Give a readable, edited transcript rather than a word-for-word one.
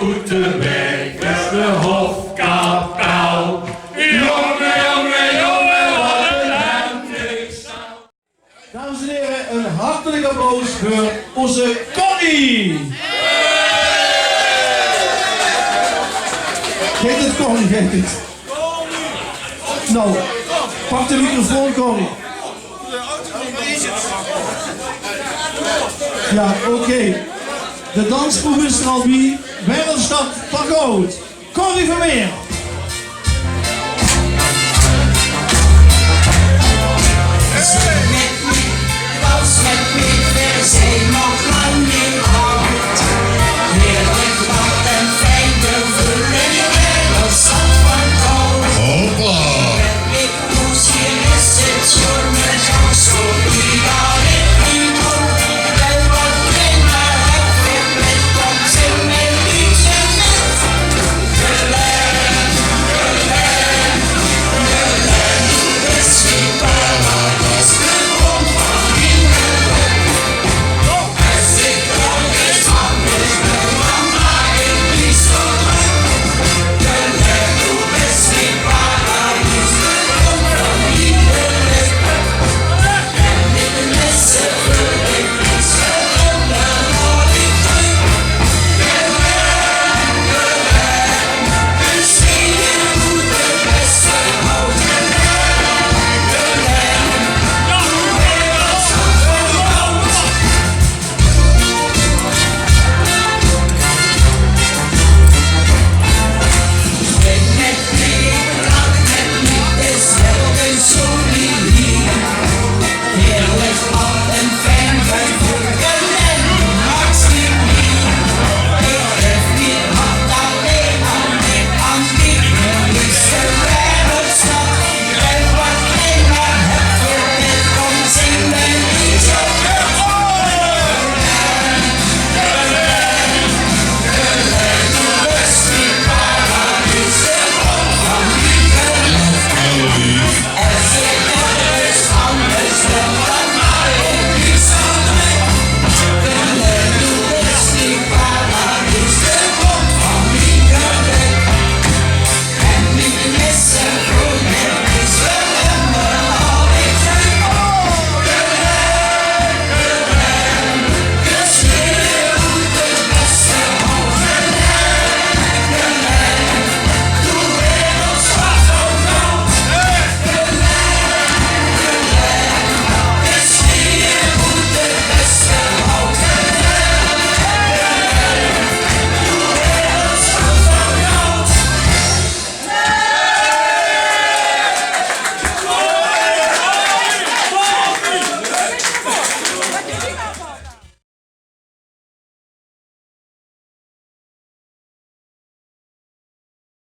Oeterwijk, is de hofkapel. Jongen, jongen, jongen, wat een hemdingstel. Dames en heren, een hartelijk applaus voor onze Connie! Geet het Connie, geet het. Nou, pak de microfoon Connie. Ja, oké. De dansgroep is er al wie. Werelstad van Goud. Connie Vermeer. Zing met me, dans met me, we zijn nog lang